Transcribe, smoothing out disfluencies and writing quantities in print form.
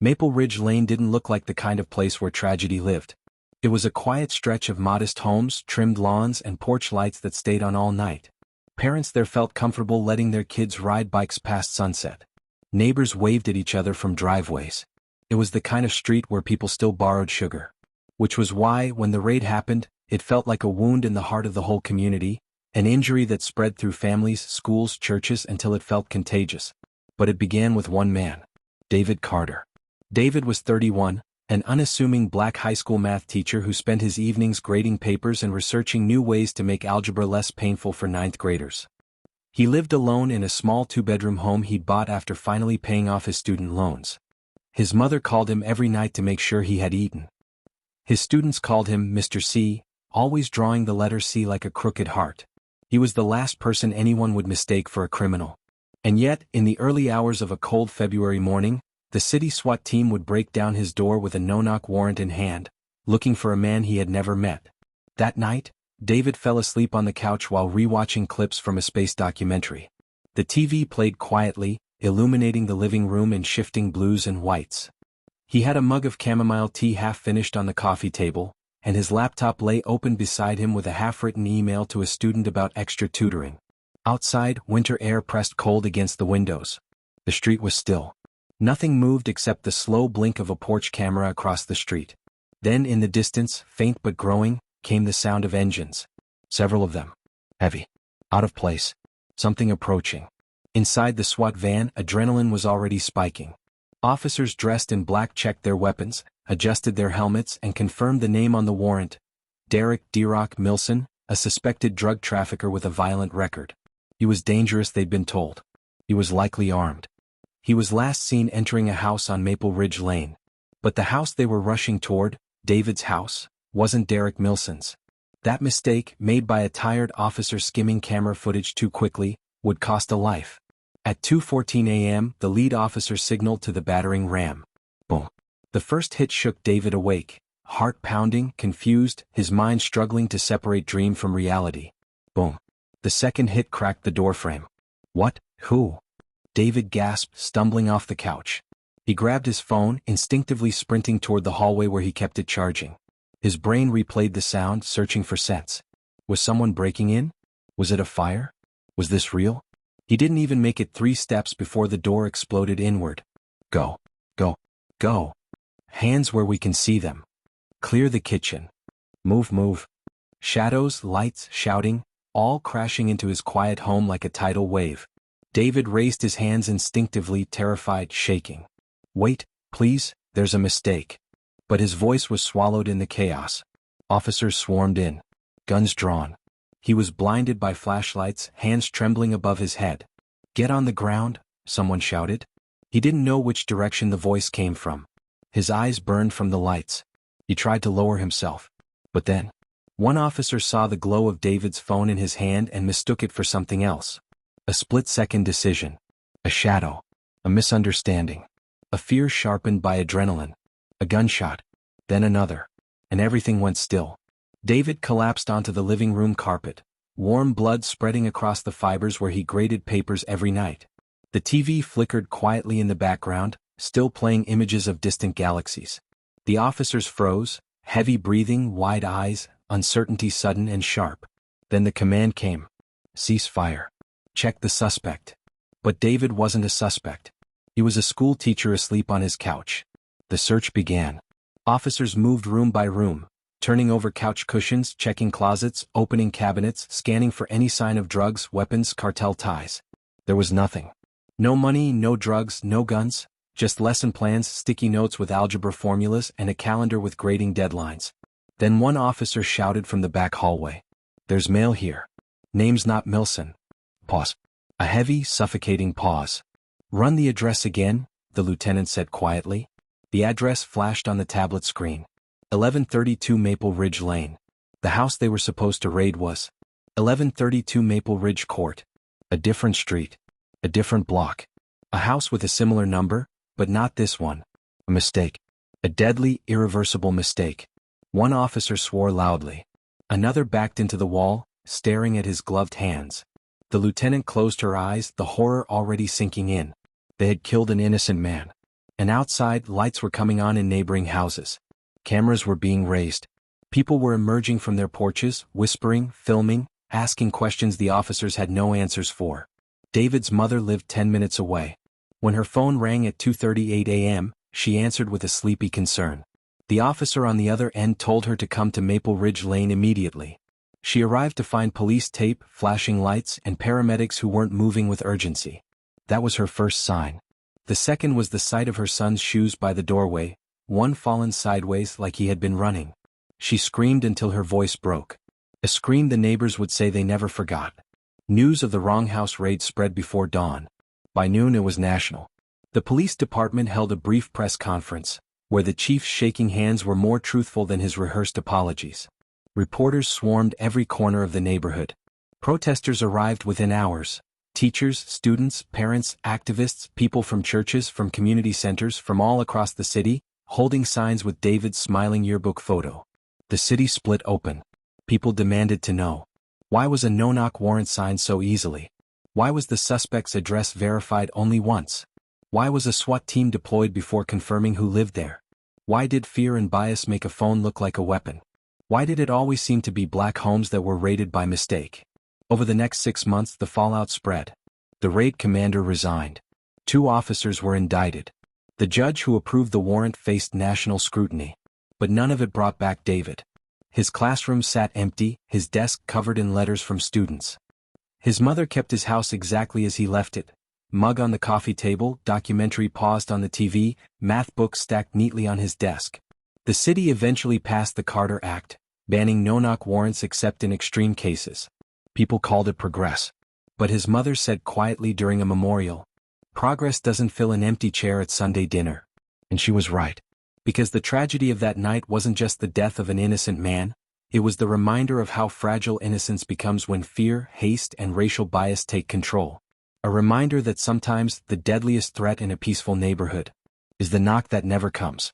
Maple Ridge Lane didn't look like the kind of place where tragedy lived. It was a quiet stretch of modest homes, trimmed lawns, and porch lights that stayed on all night. Parents there felt comfortable letting their kids ride bikes past sunset. Neighbors waved at each other from driveways. It was the kind of street where people still borrowed sugar. Which was why, when the raid happened, it felt like a wound in the heart of the whole community, an injury that spread through families, schools, churches until it felt contagious. But it began with one man. David Carter. David was 31, an unassuming black high school math teacher who spent his evenings grading papers and researching new ways to make algebra less painful for ninth graders. He lived alone in a small two-bedroom home he'd bought after finally paying off his student loans. His mother called him every night to make sure he had eaten. His students called him Mr. C, always drawing the letter C like a crooked heart. He was the last person anyone would mistake for a criminal. And yet, in the early hours of a cold February morning, the city SWAT team would break down his door with a no-knock warrant in hand, looking for a man he had never met. That night, David fell asleep on the couch while rewatching clips from a space documentary. The TV played quietly, illuminating the living room in shifting blues and whites. He had a mug of chamomile tea half finished on the coffee table, and his laptop lay open beside him with a half-written email to a student about extra tutoring. Outside, winter air pressed cold against the windows. The street was still. Nothing moved except the slow blink of a porch camera across the street. Then in the distance, faint but growing, came the sound of engines. Several of them. Heavy. Out of place. Something approaching. Inside the SWAT van, adrenaline was already spiking. Officers dressed in black checked their weapons, adjusted their helmets, and confirmed the name on the warrant. Derek D-Rock Milson, a suspected drug trafficker with a violent record. He was dangerous, they'd been told. He was likely armed. He was last seen entering a house on Maple Ridge Lane. But the house they were rushing toward, David's house, wasn't Derek Milson's. That mistake, made by a tired officer skimming camera footage too quickly, would cost a life. At 2:14 a.m., the lead officer signaled to the battering ram. Boom. The first hit shook David awake, heart pounding, confused, his mind struggling to separate dream from reality. Boom. The second hit cracked the doorframe. What? Who? David gasped, stumbling off the couch. He grabbed his phone, instinctively sprinting toward the hallway where he kept it charging. His brain replayed the sound, searching for sense. Was someone breaking in? Was it a fire? Was this real? He didn't even make it 3 steps before the door exploded inward. Go. Go. Go. Hands where we can see them. Clear the kitchen. Move, move. Shadows, lights, shouting, all crashing into his quiet home like a tidal wave. David raised his hands instinctively, terrified, shaking. Wait, please, there's a mistake. But his voice was swallowed in the chaos. Officers swarmed in. Guns drawn. He was blinded by flashlights, hands trembling above his head. Get on the ground, someone shouted. He didn't know which direction the voice came from. His eyes burned from the lights. He tried to lower himself. But then, one officer saw the glow of David's phone in his hand and mistook it for something else. A split-second decision. A shadow. A misunderstanding. A fear sharpened by adrenaline. A gunshot. Then another. And everything went still. David collapsed onto the living room carpet, warm blood spreading across the fibers where he graded papers every night. The TV flickered quietly in the background, still playing images of distant galaxies. The officers froze, heavy breathing, wide eyes, uncertainty sudden and sharp. Then the command came. Cease fire. Check the suspect. But David wasn't a suspect. He was a school teacher asleep on his couch. The search began. Officers moved room by room, turning over couch cushions, checking closets, opening cabinets, scanning for any sign of drugs, weapons, cartel ties. There was nothing. No money, no drugs, no guns, just lesson plans, sticky notes with algebra formulas, and a calendar with grading deadlines. Then one officer shouted from the back hallway. There's mail here. Name's not Milson. Pause. A heavy, suffocating pause. Run the address again, the lieutenant said quietly. The address flashed on the tablet screen. 1132 Maple Ridge Lane. The house they were supposed to raid was 1132 Maple Ridge Court. A different street. A different block. A house with a similar number, but not this one. A mistake. A deadly, irreversible mistake. One officer swore loudly. Another backed into the wall, staring at his gloved hands. The lieutenant closed her eyes, the horror already sinking in. They had killed an innocent man. And outside, lights were coming on in neighboring houses. Cameras were being raised. People were emerging from their porches, whispering, filming, asking questions the officers had no answers for. David's mother lived 10 minutes away. When her phone rang at 2:38 a.m., she answered with a sleepy concern. The officer on the other end told her to come to Maple Ridge Lane immediately. She arrived to find police tape, flashing lights, and paramedics who weren't moving with urgency. That was her first sign. The second was the sight of her son's shoes by the doorway, one fallen sideways like he had been running. She screamed until her voice broke. A scream the neighbors would say they never forgot. News of the Wrong House raid spread before dawn. By noon it was national. The police department held a brief press conference, where the chief's shaking hands were more truthful than his rehearsed apologies. Reporters swarmed every corner of the neighborhood. Protesters arrived within hours. Teachers, students, parents, activists, people from churches, from community centers, from all across the city, holding signs with David's smiling yearbook photo. The city split open. People demanded to know. Why was a no-knock warrant signed so easily? Why was the suspect's address verified only once? Why was a SWAT team deployed before confirming who lived there? Why did fear and bias make a phone look like a weapon? Why did it always seem to be black homes that were raided by mistake? Over the next 6 months the fallout spread. The raid commander resigned. 2 officers were indicted. The judge who approved the warrant faced national scrutiny. But none of it brought back David. His classroom sat empty, his desk covered in letters from students. His mother kept his house exactly as he left it. Mug on the coffee table, documentary paused on the TV, math books stacked neatly on his desk. The city eventually passed the Carter Act, banning no-knock warrants except in extreme cases. People called it progress. But his mother said quietly during a memorial, "Progress doesn't fill an empty chair at Sunday dinner." And she was right. Because the tragedy of that night wasn't just the death of an innocent man, it was the reminder of how fragile innocence becomes when fear, haste, and racial bias take control. A reminder that sometimes the deadliest threat in a peaceful neighborhood is the knock that never comes.